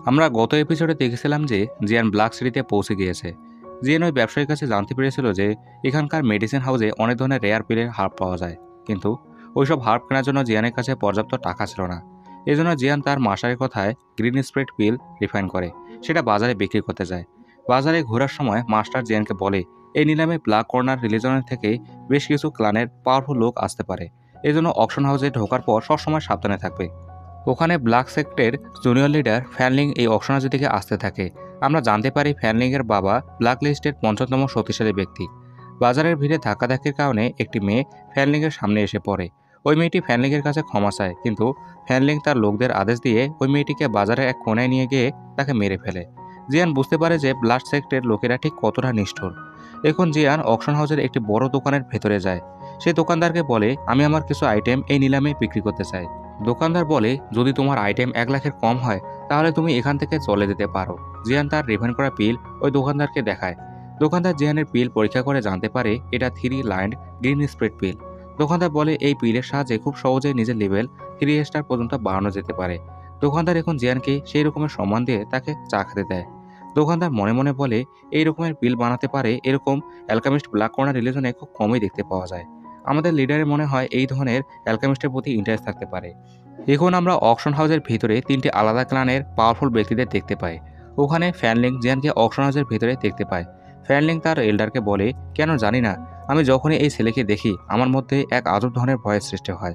আমরা গত এপিসোডে দেখেছিলাম যে জিয়ান ব্ল্যাক সিটিতে পৌঁছে গিয়েছে। জিয়ান ওই ব্যবসায়ীর কাছে জানতে পেরেছিল যে এখানকার মেডিসিন হাউসে অনেক ধরনের রেয়ার পিলের হার্ব পাওয়া যায়, কিন্তু ওইসব হার্ব কেনার জন্য জিয়ানের কাছে পর্যাপ্ত টাকা ছিল না। এজন্য জিয়ান তার মাস্টারের কথায় গ্রিন স্প্রেড পিল রিফাইন করে সেটা বাজারে বিক্রি করতে যায়। বাজারে ঘোরার সময় মাস্টার জিয়ানকে বলে এই নিলামে ব্ল্যাক কর্নার রিলিজনের থেকে বেশ কিছু ক্লানের পাওয়ারফুল লোক আসতে পারে, এজন্য অকশন হাউসে ঢোকার পর সবসময় সাবধানে থাকবে। ওখানে ব্ল্যাক সেক্টরের জুনিয়র লিডার ফ্যানলিং এই অকশনাজের দিকে আসতে থাকে। আমরা জানতে পারি ফ্যানলিংয়ের বাবা ব্ল্যাক লিস্টের ৫০তম শক্তিশালী ব্যক্তি। বাজারের ভিড়ে ধাক্কাধাক্কির কারণে একটি মেয়ে ফ্যানলিংয়ের সামনে এসে পড়ে। ওই মেয়েটি ফ্যানলিংয়ের কাছে ক্ষমা চায়, কিন্তু ফ্যানলিং তার লোকদের আদেশ দিয়ে ওই মেয়েটিকে বাজারের এক কোণায় নিয়ে গিয়ে তাকে মেরে ফেলে। জিয়ান বুঝতে পারে যে ব্ল্যাক সেক্টরের লোকেরা ঠিক কতটা নিষ্ঠুর। এখন জিয়ান অকশন হাউসের একটি বড় দোকানের ভেতরে যায়। সেই দোকানদারকে বলে আমি আমার কিছু আইটেম এই নিলামে বিক্রি করতে চাই। দোকানদার বলে যদি তোমার আইটেম ১ লাখের কম হয় তাহলে তুমি এখান থেকে চলে যেতে পারো। জিয়ান তার রিফাইন করা পিল ওই দোকানদারকে দেখায়। দোকানদার জিয়ানের পিল পরীক্ষা করে জানতে পারে এটা 3 লাইন্ড গ্রিন স্প্রেড পিল। দোকানদার বলে এই পিলের সাহায্যে খুব সহজেই নিজের লেভেল 3 স্টার পর্যন্ত বাড়ানো যেতে পারে। দোকানদার এখন জিয়ানকে সেই রকমের সম্মান দিয়ে তাকে চা খেতে দেয়। দোকানদার মনে মনে বলে এই রকমের পিল বানাতে পারে এরকম অ্যালকামিস্ট ব্ল্যাক কর্নার রিলিজনে খুব কমই দেখতে পাওয়া যায়। আমাদের লিডারের মনে হয় এই ধরনের অ্যালকামিস্টের প্রতি ইন্টারেস্ট থাকতে পারে। এখন আমরা অকশন হাউসের ভিতরে ৩টি আলাদা ক্লানের পাওয়ারফুল ব্যক্তিদের দেখতে পাই। ওখানে ফ্যানলিং জিয়ানকে অকশন হাউসের ভিতরে দেখতে পায়। ফ্যানলিং তার এল্ডারকে বলে কেন জানি না, আমি যখনই এই ছেলেকে দেখি আমার মধ্যে এক আজব ধরনের ভয়ের সৃষ্টি হয়।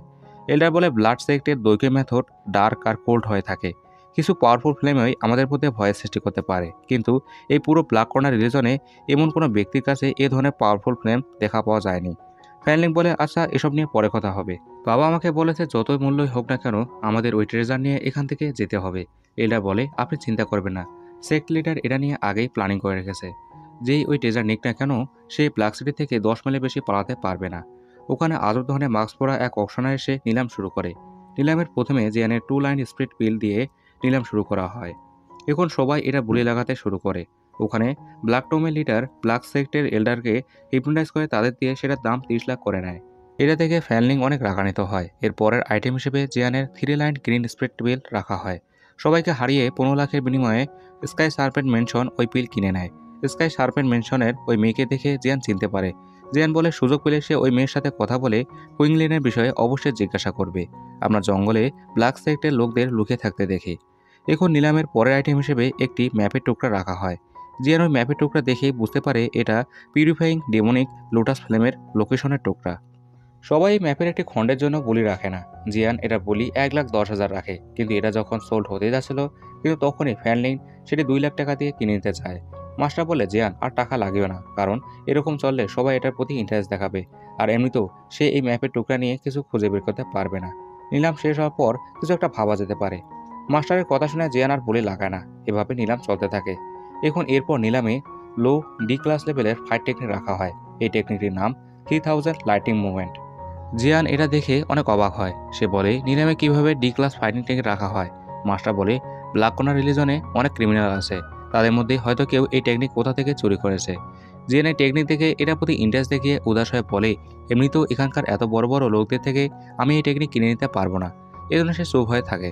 এল্ডার বলে ব্লাড সেক্টের দৈক্য মেথড ডার্ক আর কোল্ড হয়ে থাকে। কিছু পাওয়ারফুল ফ্লেমই আমাদের মধ্যে ভয়ের সৃষ্টি করতে পারে, কিন্তু এই পুরো ব্ল্যাক কর্নার রিলিজনে এমন কোনো ব্যক্তির কাছে এ ধরনের পাওয়ারফুল ফ্লেম দেখা পাওয়া যায়নি। ফ্যানলিং বলে আচ্ছা এসব নিয়ে পরে কথা হবে। বাবা আমাকে বলেছে যতই মূল্যই হোক না কেন আমাদের ওই ট্রেজার নিয়ে এখান থেকে যেতে হবে। এল্ডার বলে আপনি চিন্তা করবেন না, সেক্ট লিডার এটা নিয়ে আগেই প্ল্যানিং করে রেখেছে। যেই ওই ট্রেজার নিক না কেন সেই ব্ল্যাক সিটি থেকে ১০ মাইলের বেশি পালাতে পারবে না। ওখানে আজব ধরনের মাস্ক পরা এক অকশনার এসে নিলাম শুরু করে। নিলামের প্রথমে জিয়ানের 2 লাইন স্প্রিট পিল দিয়ে নিলাম শুরু করা হয়। এখন সবাই এটা বুলি লাগাতে শুরু করে। ওখানে ব্ল্যাক টোমের লিডার ব্ল্যাক সেক্টের এল্ডারকে হিপনোটাইজ করে তাদের দিয়ে সেটার দাম ৩০ লাখ করে নেয়। এটা থেকে ফ্যানলিং অনেক রাগান্বিত হয়। এর পরের আইটেম হিসেবে জিয়ানের 3 লাইন গ্রিন স্প্রিট পিল রাখা হয়। সবাইকে হারিয়ে ১৫ লাখের বিনিময়ে স্কাই সার্পেন্ট মেনশন ওই পিল কিনে নেয়। স্কাই সার্পেন্ট মেনশনের ওই মেয়েকে দেখে জিয়ান চিনতে পারে। জিয়ান বলে সুযোগ পেলে সে ওই মেয়ের সাথে কথা বলে কুইংলিনের বিষয়ে অবশ্যই জিজ্ঞাসা করবে। আমরা জঙ্গলে ব্ল্যাক সেক্টের লোকদের লুকিয়ে থাকতে দেখি। এখন নিলামের পরের আইটেম হিসেবে একটি ম্যাপের টুকরা রাখা হয়। জিয়ান ওই ম্যাপের টুকরা দেখেই বুঝতে পারে এটা পিউরিফাইং ডেমনিক লোটাস ফ্লেমের লোকেশনের টুকরা। সবাই ম্যাপের একটি খণ্ডের জন্য বলি রাখে না। জিয়ান এটা বলি ১,১০,০০০ রাখে, কিন্তু এটা যখন সোল্ড হতে যাচ্ছিল কিন্তু তখনই ফ্যানলিং সেটি ২ লাখ টাকা দিয়ে কিনে নিতে চায়। মাস্টার বলে জিয়ান আর টাকা লাগবে না, কারণ এরকম চললে সবাই এটার প্রতি ইন্টারেস্ট দেখাবে, আর এমনিতেও সে এই ম্যাপের টুকরা নিয়ে কিছু খুঁজে বের করতে পারবে না। নিলাম শেষ হওয়ার পর কিছু একটা ভাবা যেতে পারে। মাস্টারের কথা শুনে জিয়ান আর বলে লাগায় না। এভাবে নিলাম চলতে থাকে। এখন এরপর নিলামে লো ডি ক্লাস লেভেলের ফাইট টেকনিক রাখা হয়। এই টেকনিকটির নাম 3000 লাইটিং মুভমেন্ট। জিয়ান এটা দেখে অনেক অবাক হয়। সে বলে নিলামে কিভাবে ডি ক্লাস ফাইটিং টেকনিক রাখা হয়। মাস্টার বলে ব্ল্যাক কর্নার রিলিজনে অনেক ক্রিমিনাল আছে, তাদের মধ্যে হয়তো কেউ এই টেকনিক কোথা থেকে চুরি করেছে। জিয়ান এই টেকনিক দেখে এটার প্রতি ইন্টারেস্ট দেখিয়ে উদাস হয়ে বলে এমনিতেও এখানকার এত বড় বড় লোকদের থেকে আমি এই টেকনিক কিনে নিতে পারবো না। এজন্য সে চুপ হয়ে থাকে।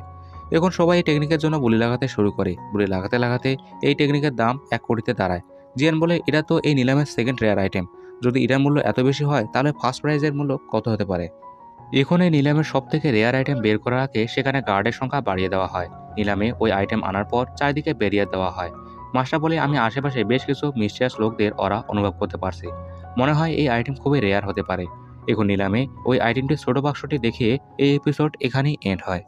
এখন সবাই এই টেকনিকের জন্য বুলি লাগাতে শুরু করে। বুলি লাগাতে লাগাতে এই টেকনিকের দাম ১ কোটিতে দাঁড়ায়। জিয়ান বলে এটা তো এই নিলামের সেকেন্ড রেয়ার আইটেম, যদি এটার মূল্য এত বেশি হয় তাহলে ফার্স্ট প্রাইজের মূল্য কত হতে পারে। এখন এই নিলামের সব থেকে রেয়ার আইটেম বের করার আগে সেখানে গার্ডের সংখ্যা বাড়িয়ে দেওয়া হয়। নিলামে ওই আইটেম আনার পর চারিদিকে ব্যারিয়ার দেওয়া হয়। মাস্টার বলে আমি আশেপাশে বেশ কিছু মিস্টিয়াস লোকদের ওরা অনুভব করতে পারছি, মনে হয় এই আইটেম খুবই রেয়ার হতে পারে। এখন নিলামে ওই আইটেমটির ছোট বাক্সটি দেখিয়ে এই এপিসোড এখানেই এন্ড হয়।